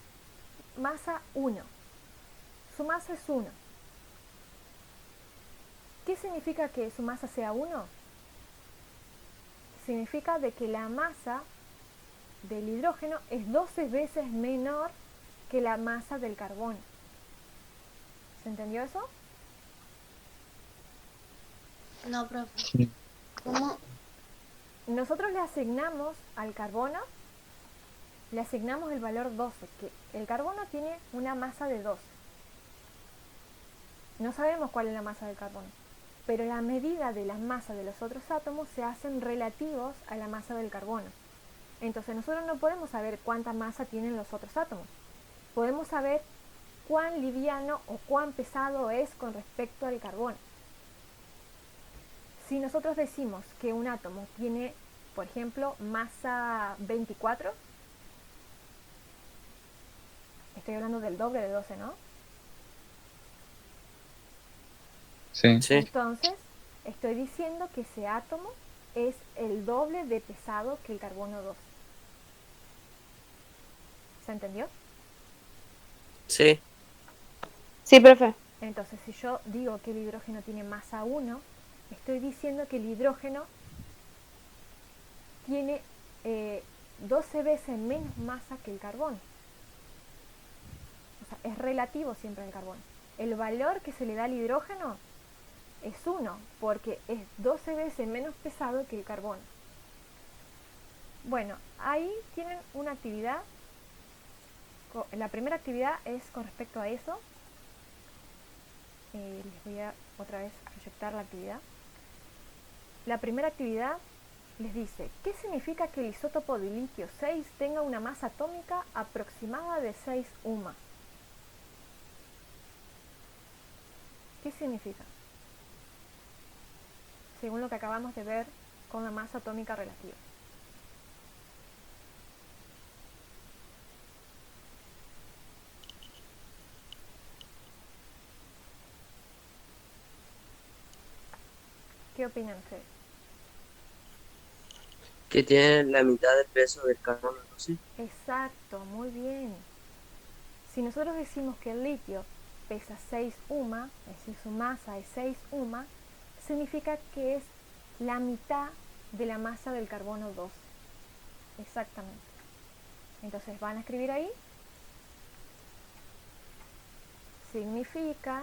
Speaker 1: masa 1. Su masa es 1. ¿Qué significa que su masa sea 1? Significa de que la masa del hidrógeno es 12 veces menor que la masa del carbono. ¿Se entendió eso?
Speaker 5: No, profe.
Speaker 4: Sí.
Speaker 5: ¿Cómo?
Speaker 1: Nosotros le asignamos al carbono, le asignamos el valor 12, que el carbono tiene una masa de 12. No sabemos cuál es la masa del carbono, pero la medida de la masa de los otros átomos se hacen relativos a la masa del carbono. Entonces nosotros no podemos saber cuánta masa tienen los otros átomos. Podemos saber cuán liviano o cuán pesado es con respecto al carbono. Si nosotros decimos que un átomo tiene, por ejemplo, masa 24, estoy hablando del doble de 12, ¿no?
Speaker 4: Sí.
Speaker 6: Sí.
Speaker 1: Entonces, estoy diciendo que ese átomo es el doble de pesado que el carbono 12. ¿Se entendió?
Speaker 6: Sí.
Speaker 3: Sí, profe.
Speaker 1: Entonces, si yo digo que el hidrógeno tiene masa 1, estoy diciendo que el hidrógeno tiene 12 veces menos masa que el carbono. O sea, es relativo siempre al carbono. El valor que se le da al hidrógeno es 1, porque es 12 veces menos pesado que el carbono. Bueno, ahí tienen una actividad La primera actividad es con respecto a eso. Les voy a otra vez proyectar la actividad. La primera actividad les dice, ¿qué significa que el isótopo de litio 6 tenga una masa atómica aproximada de 6 UMA? ¿Qué significa? Según lo que acabamos de ver con la masa atómica relativa. ¿Qué opinan ustedes?
Speaker 6: Que tiene la mitad del peso del carbono 12.
Speaker 1: Exacto, muy bien. Si nosotros decimos que el litio pesa 6 UMA, es decir, su masa es 6 UMA, significa que es la mitad de la masa del carbono 12. Exactamente. Entonces van a escribir ahí. Significa...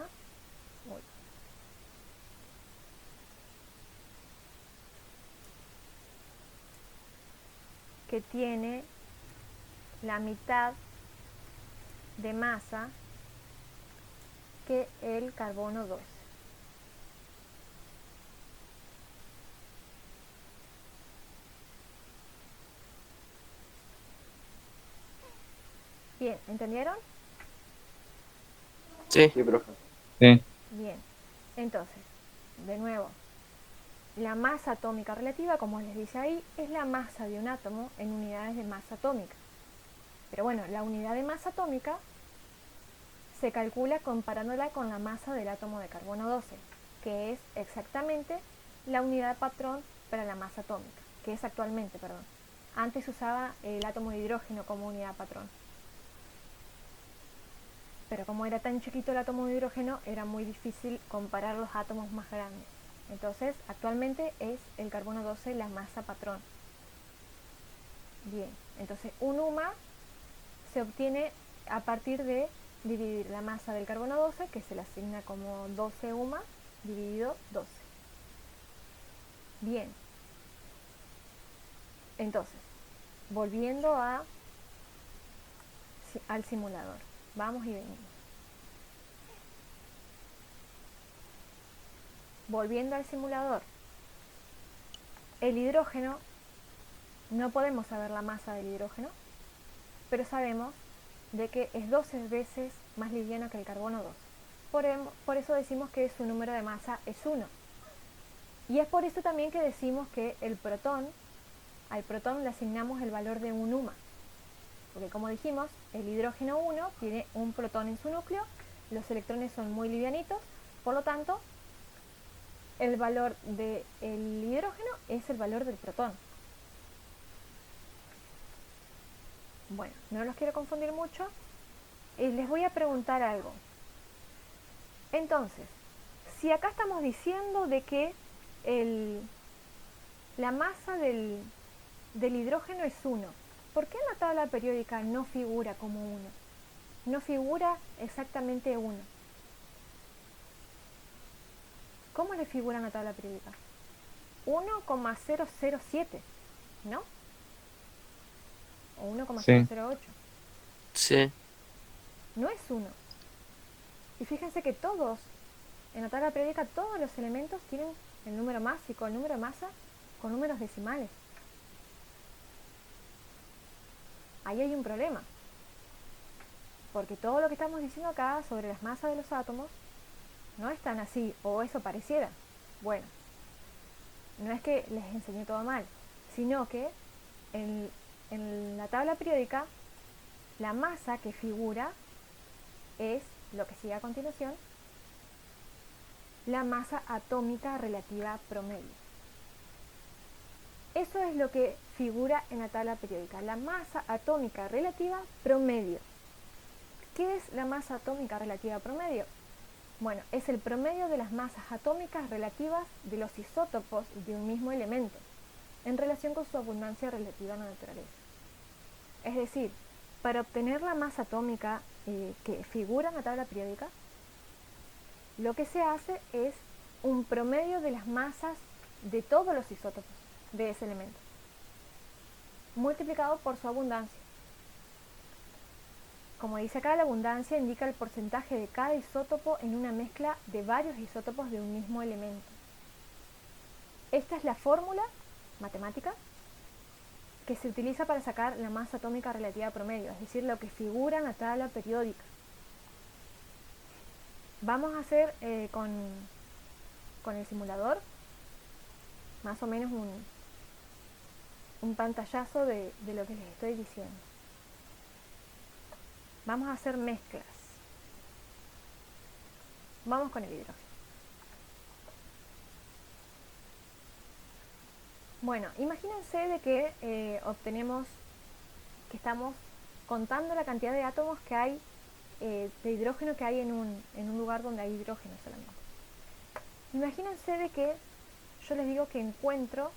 Speaker 1: uy, que tiene la mitad de masa que el carbono 12. Bien, ¿entendieron?
Speaker 6: Sí.
Speaker 2: Sí, profe.
Speaker 4: Sí.
Speaker 1: Bien, entonces, de nuevo, la masa atómica relativa, como les dice ahí, es la masa de un átomo en unidades de masa atómica. Pero bueno, la unidad de masa atómica se calcula comparándola con la masa del átomo de carbono 12, que es exactamente la unidad patrón para la masa atómica, que es actualmente, perdón. Antes se usaba el átomo de hidrógeno como unidad patrón. Pero como era tan chiquito el átomo de hidrógeno, era muy difícil comparar los átomos más grandes. Entonces, actualmente es el carbono 12 la masa patrón. Bien, entonces un UMA se obtiene a partir de dividir la masa del carbono 12, que se le asigna como 12 UMA, dividido 12. Bien. Entonces, volviendo al simulador. Vamos y venimos. Volviendo al simulador. El hidrógeno, no podemos saber la masa del hidrógeno, pero sabemos de que es 12 veces más liviano que el carbono 12. Por eso decimos que su número de masa es 1. Y es por eso también que decimos que al protón le asignamos el valor de un UMA. Porque como dijimos, el hidrógeno 1 tiene un protón en su núcleo, los electrones son muy livianitos, por lo tanto, el valor del hidrógeno es el valor del protón. Bueno, no los quiero confundir mucho. Les voy a preguntar algo. Entonces, si acá estamos diciendo de que la masa del hidrógeno es 1, ¿por qué en la tabla periódica no figura como 1? No figura exactamente 1. ¿Cómo le figura en la tabla periódica? 1,007, ¿no? O 1,008.
Speaker 6: Sí.
Speaker 1: No es 1. Y fíjense que en la tabla periódica, todos los elementos tienen el número másico, el número de masa, con números decimales. Ahí hay un problema. Porque todo lo que estamos diciendo acá sobre las masas de los átomos no es tan así, o eso pareciera. Bueno, no es que les enseñé todo mal, sino que en la tabla periódica la masa que figura es, lo que sigue a continuación, la masa atómica relativa promedio. Eso es lo que figura en la tabla periódica, la masa atómica relativa promedio. ¿Qué es la masa atómica relativa promedio? Bueno, es el promedio de las masas atómicas relativas de los isótopos de un mismo elemento en relación con su abundancia relativa en la naturaleza. Es decir, para obtener la masa atómica que figura en la tabla periódica, lo que se hace es un promedio de las masas de todos los isótopos de ese elemento, multiplicado por su abundancia. Como dice acá, la abundancia indica el porcentaje de cada isótopo en una mezcla de varios isótopos de un mismo elemento. Esta es la fórmula matemática que se utiliza para sacar la masa atómica relativa promedio, es decir, lo que figura en la tabla periódica. Vamos a hacer con el simulador más o menos un pantallazo de lo que les estoy diciendo. Vamos a hacer mezclas. Vamos con el hidrógeno. Bueno, imagínense de que obtenemos, que estamos contando la cantidad de átomos que hay, de hidrógeno que hay en un lugar donde hay hidrógeno solamente. Imagínense de que yo les digo que encuentro,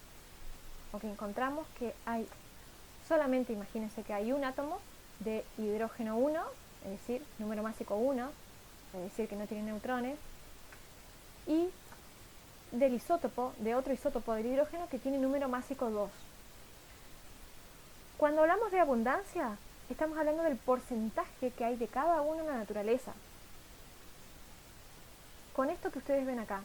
Speaker 1: o que encontramos que hay, solamente imagínense que hay un átomo de hidrógeno 1, es decir, número másico 1, es decir, que no tiene neutrones, y del isótopo, de otro isótopo del hidrógeno que tiene número másico 2. Cuando hablamos de abundancia, estamos hablando del porcentaje que hay de cada uno en la naturaleza. Con esto que ustedes ven acá,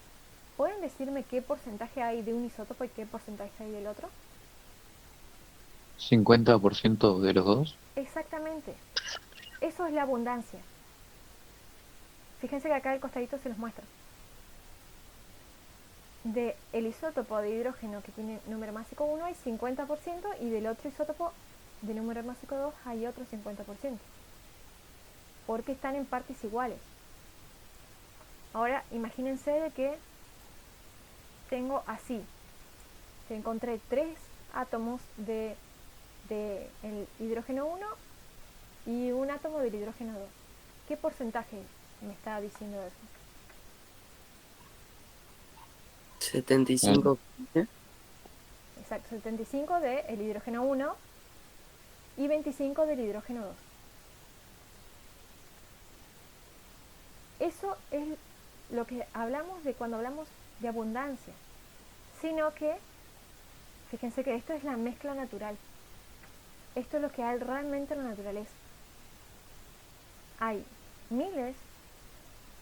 Speaker 1: ¿pueden decirme qué porcentaje hay de un isótopo y qué porcentaje hay del otro?
Speaker 4: 50% de los dos.
Speaker 1: Exactamente. Eso es la abundancia. Fíjense que acá el costadito se los muestra. De el isótopo de hidrógeno que tiene número másico 1 hay 50% y del otro isótopo de número másico 2 hay otro 50%. Porque están en partes iguales. Ahora imagínense de que tengo así. Que encontré 3 átomos de el hidrógeno 1 y un átomo del hidrógeno 2. ¿Qué porcentaje me está diciendo eso?
Speaker 6: 75. ¿eh?
Speaker 1: Exacto, 75 del hidrógeno 1 y 25 del hidrógeno 2. Eso es lo que hablamos de cuando hablamos de abundancia, sino que, fíjense que esto es la mezcla natural. Esto es lo que hay realmente en la naturaleza. Hay miles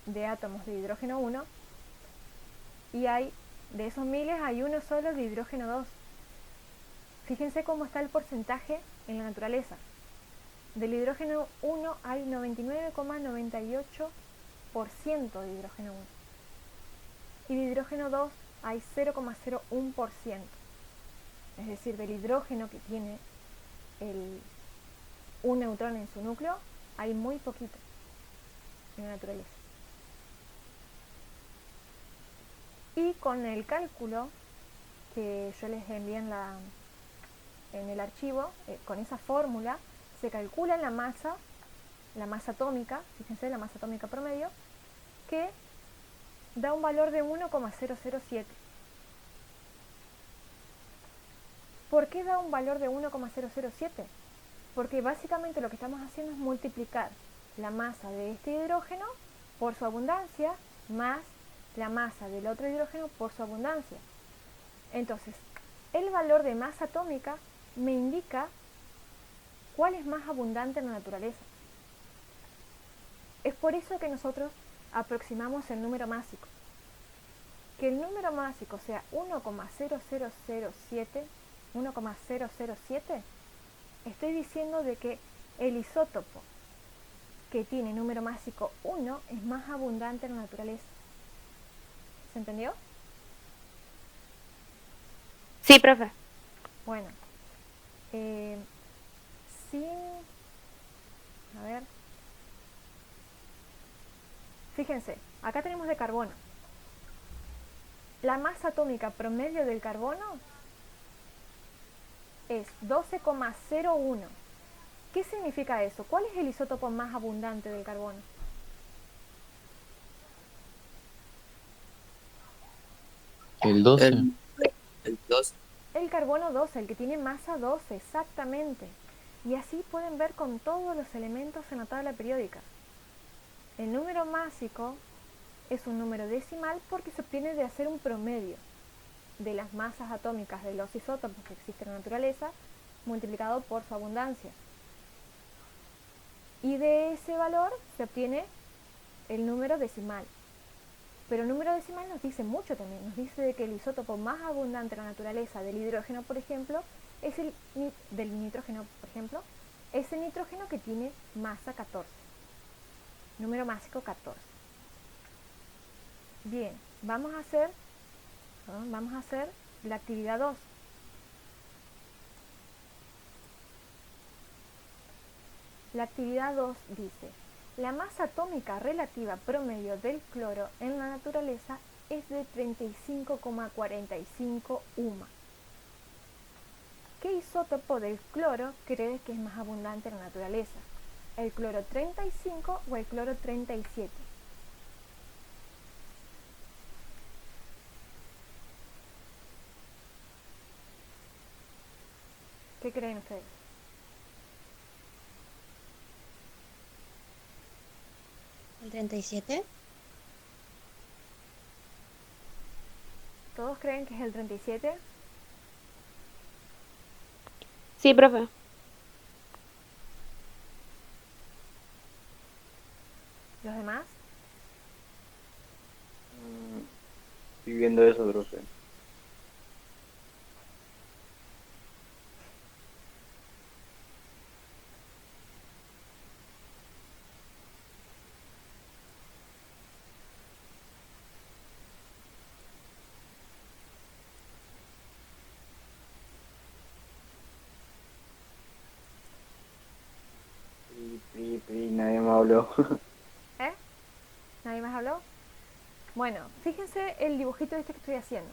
Speaker 1: de átomos de hidrógeno 1 y de esos miles hay uno solo de hidrógeno 2. Fíjense cómo está el porcentaje en la naturaleza. Del hidrógeno 1 hay 99,98% de hidrógeno 1 y de hidrógeno 2 hay 0,01%. Es decir, del hidrógeno que tiene un neutrón en su núcleo hay muy poquito en la naturaleza. Y con el cálculo que yo les envié en el archivo, con esa fórmula se calcula la masa atómica, fíjense, la masa atómica promedio, que da un valor de 1,007. ¿Por qué da un valor de 1,007? Porque básicamente lo que estamos haciendo es multiplicar la masa de este hidrógeno por su abundancia más la masa del otro hidrógeno por su abundancia. Entonces, el valor de masa atómica me indica cuál es más abundante en la naturaleza. Es por eso que nosotros aproximamos el número másico. Que el número másico sea 1,007, estoy diciendo de que el isótopo que tiene número másico 1 es más abundante en la naturaleza. ¿Se entendió?
Speaker 3: Sí, profe.
Speaker 1: Bueno, a ver, fíjense, acá tenemos de carbono. La masa atómica promedio del carbono es 12,01. ¿Qué significa eso? ¿Cuál es el isótopo más abundante del carbono?
Speaker 4: El 12.
Speaker 6: El 2.
Speaker 1: El carbono 12, el que tiene masa 12, exactamente. Y así pueden ver con todos los elementos en la tabla periódica. El número másico es un número decimal porque se obtiene de hacer un promedio de las masas atómicas de los isótopos que existen en la naturaleza multiplicado por su abundancia. Y de ese valor se obtiene el número decimal. Pero el número decimal nos dice mucho también, nos dice de que el isótopo más abundante en la naturaleza del hidrógeno, por ejemplo, es del nitrógeno, por ejemplo, es el nitrógeno que tiene masa 14, número másico 14. Bien, vamos a hacer la actividad 2. La actividad 2 dice: la masa atómica relativa promedio del cloro en la naturaleza es de 35,45 UMA. ¿Qué isótopo del cloro crees que es más abundante en la naturaleza? ¿El cloro 35 o el cloro 37? ¿Qué creen ustedes?
Speaker 5: ¿El 37?
Speaker 1: ¿Todos creen que es el 37?
Speaker 3: Sí, profe.
Speaker 1: ¿Los demás?
Speaker 2: Estoy viendo eso, profe. Nadie me habló.
Speaker 1: ¿Eh? ¿Nadie más habló? Bueno, fíjense el dibujito este que estoy haciendo.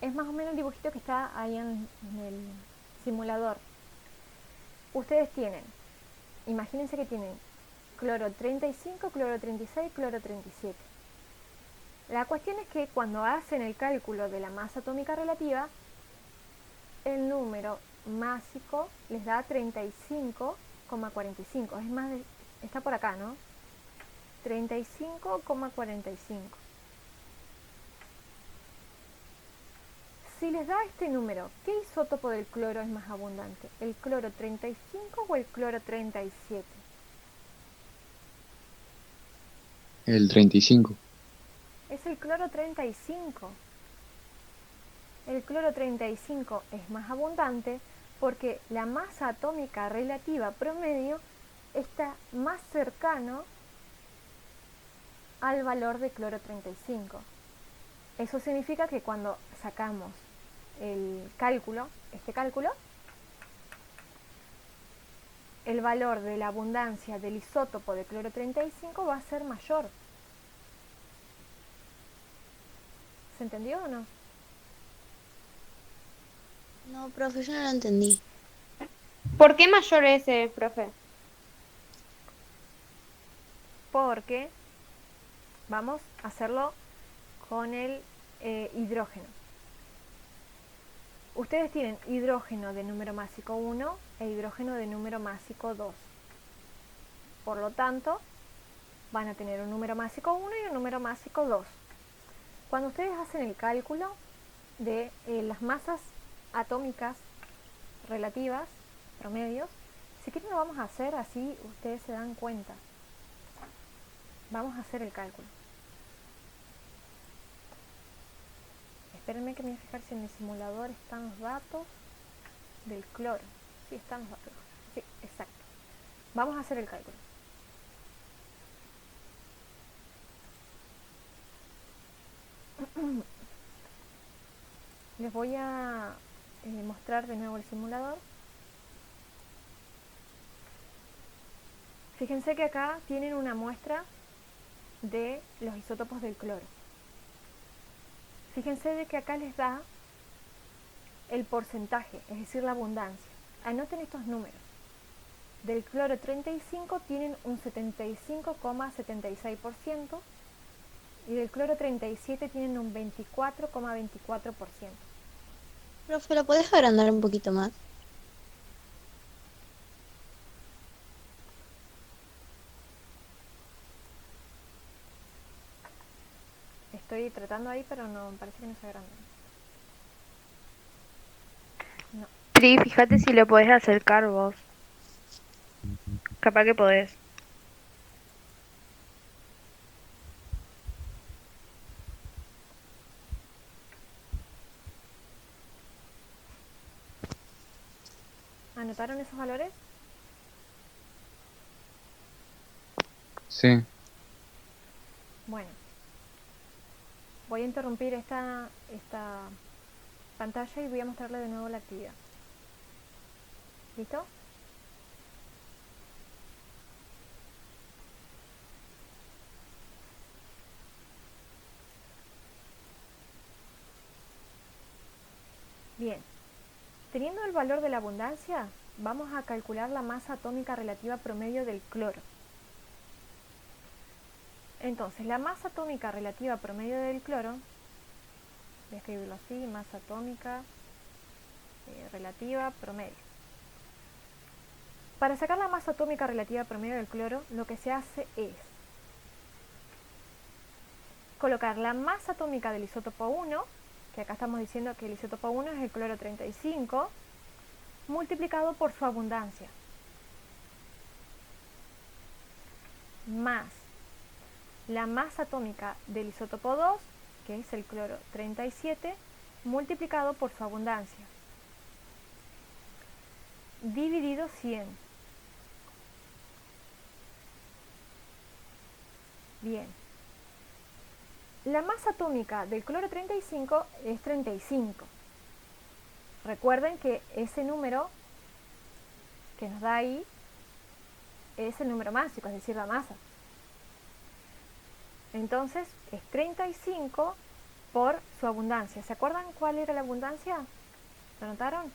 Speaker 1: Es más o menos el dibujito que está ahí en el simulador. Ustedes tienen, imagínense que tienen cloro 35, cloro 36, cloro 37. La cuestión es que cuando hacen el cálculo de la masa atómica relativa, el número másico les da 35,45. Es más, está por acá, ¿no? 35,45. Si les da este número, ¿qué isótopo del cloro es más abundante? ¿El cloro 35 o el cloro 37?
Speaker 4: El 35.
Speaker 1: Es el cloro 35. El cloro 35 es más abundante porque la masa atómica relativa promedio está más cercano al valor de cloro 35. Eso significa que cuando sacamos el cálculo, el valor de la abundancia del isótopo de cloro 35 va a ser mayor. ¿Se entendió o no?
Speaker 5: No, profe, yo no lo entendí.
Speaker 3: ¿Por qué mayor ese, profe?
Speaker 1: Porque vamos a hacerlo con el hidrógeno. Ustedes tienen hidrógeno de número másico 1 e hidrógeno de número másico 2. Por lo tanto, van a tener un número másico 1 y un número másico 2. Cuando ustedes hacen el cálculo de las masas atómicas relativas, promedios, si quieren lo vamos a hacer así ustedes se dan cuenta. Vamos a hacer el cálculo. Espérenme que me voy a fijar si en mi simulador están los datos del cloro. Sí, están los datos. Sí, exacto. Vamos a hacer el cálculo. Les voy a mostrar de nuevo el simulador. Fíjense que acá tienen una muestra de los isótopos del cloro. Fíjense de que acá les da el porcentaje, es decir, la abundancia. Anoten estos números. Del cloro 35 tienen un 75,76% y del cloro 37 tienen un 24,24%.
Speaker 5: Profe, ¿lo podés agrandar un poquito más?
Speaker 1: Estoy tratando ahí, pero no, parece que no se agranda. No.
Speaker 3: Pri, fíjate si lo podés acercar vos. Capaz que podés.
Speaker 1: ¿Anotaron esos valores?
Speaker 4: Sí,
Speaker 1: Bueno, voy a interrumpir esta pantalla y voy a mostrarle de nuevo la actividad. ¿Listo? Bien, teniendo el valor de la abundancia, vamos a calcular la masa atómica relativa promedio del cloro. Entonces, la masa atómica relativa promedio del cloro, voy a escribirlo así, masa atómica relativa promedio. Para sacar la masa atómica relativa promedio del cloro, lo que se hace es colocar la masa atómica del isótopo 1, que acá estamos diciendo que el isótopo 1 es el cloro 35, multiplicado por su abundancia, más la masa atómica del isótopo 2, que es el cloro 37, multiplicado por su abundancia, dividido 100. Bien. La masa atómica del cloro 35 es 35. Recuerden que ese número que nos da ahí es el número másico, es decir, la masa. Entonces es 35 por su abundancia. ¿Se acuerdan cuál era la abundancia? ¿Lo notaron?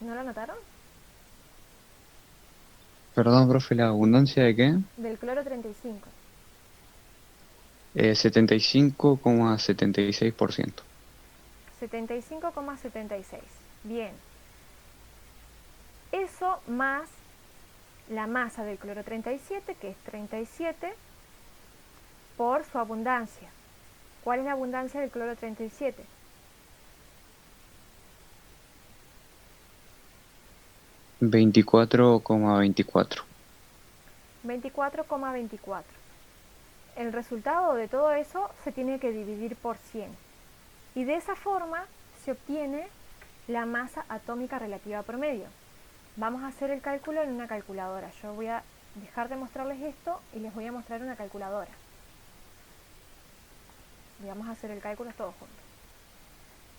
Speaker 1: ¿No lo notaron?
Speaker 4: perdón, profe, ¿la abundancia de qué?
Speaker 1: Del cloro 35.
Speaker 4: 75,76%.
Speaker 1: 75,76. Bien. Eso más la masa del cloro 37, que es 37, por su abundancia. ¿Cuál es la abundancia del cloro 37?
Speaker 4: Veinticuatro coma 24.
Speaker 1: 24,24. El resultado de todo eso se tiene que dividir por 100. Y de esa forma se obtiene la masa atómica relativa promedio. Vamos a hacer el cálculo en una calculadora. Yo voy a dejar de mostrarles esto y les voy a mostrar una calculadora. Y vamos a hacer el cálculo todos juntos.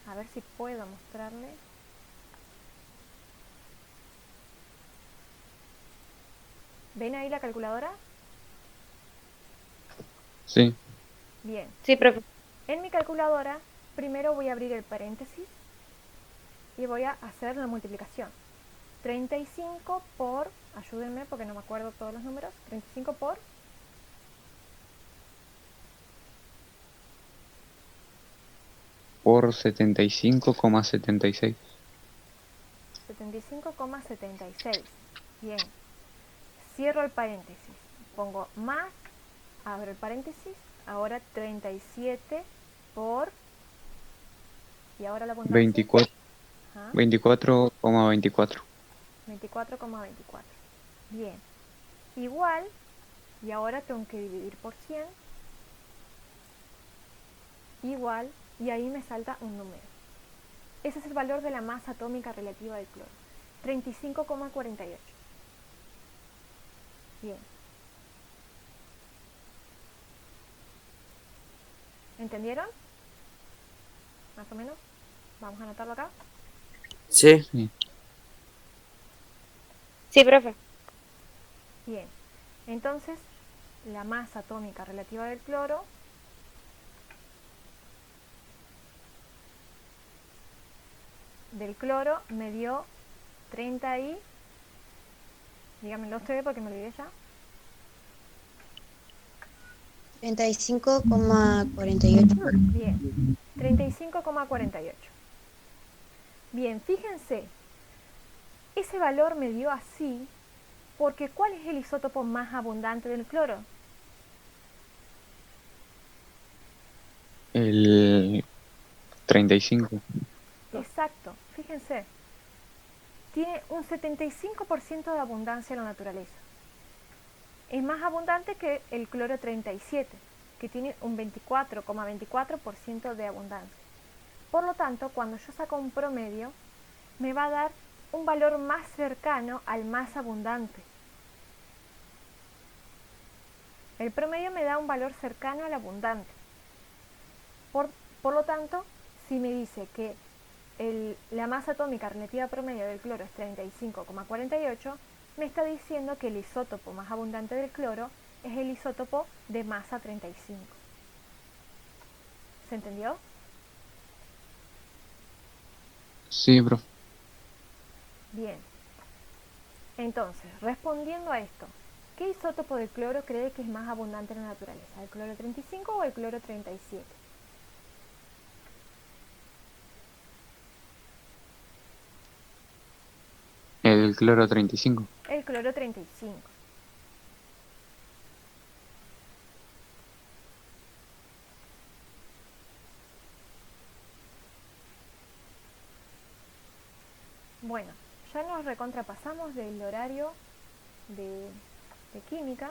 Speaker 1: A ver si puedo mostrarles. ¿Ven ahí la calculadora?
Speaker 4: Sí,
Speaker 1: Bien.
Speaker 3: Sí, profe.
Speaker 1: En mi calculadora, primero voy a abrir el paréntesis y voy a hacer la multiplicación. 35 por, ayúdenme porque no me acuerdo todos los números, 35
Speaker 4: por 75,76.
Speaker 1: 75,76. Bien. Cierro el paréntesis. Pongo más, abro el paréntesis, ahora 37 por, y ahora la abundancia.
Speaker 4: 24,
Speaker 1: Ajá,
Speaker 4: 24,24.
Speaker 1: 24,24. Bien. Igual, y ahora tengo que dividir por 100, igual, y ahí me salta un número. Ese es el valor de la masa atómica relativa del cloro. 35,48. Bien. ¿Entendieron? Más o menos. Vamos a anotarlo acá.
Speaker 6: Sí.
Speaker 4: Sí.
Speaker 3: Sí, profe.
Speaker 1: Bien. Entonces, la masa atómica relativa del cloro me dio 30 y... Dígamelo ustedes porque me olvidé ya.
Speaker 5: 35,48.
Speaker 1: Bien. 35,48. Bien, fíjense. Ese valor me dio así porque ¿cuál es el isótopo más abundante del cloro?
Speaker 4: El 35.
Speaker 1: Exacto, fíjense. Tiene un 75% de abundancia en la naturaleza. Es más abundante que el cloro 37, que tiene un 24,24% de abundancia. Por lo tanto, cuando yo saco un promedio, me va a dar un valor más cercano al más abundante. El promedio me da un valor cercano al abundante. Por lo tanto, si me dice que la masa atómica relativa promedio del cloro es 35,48, me está diciendo que el isótopo más abundante del cloro es el isótopo de masa 35. ¿Se entendió?
Speaker 4: Sí, profe.
Speaker 1: Bien. Entonces, respondiendo a esto, ¿qué isótopo de cloro cree que es más abundante en la naturaleza? ¿El cloro 35 o el cloro 37?
Speaker 4: El cloro 35.
Speaker 1: El cloro 35. Bueno, ya nos recontrapasamos del horario de química.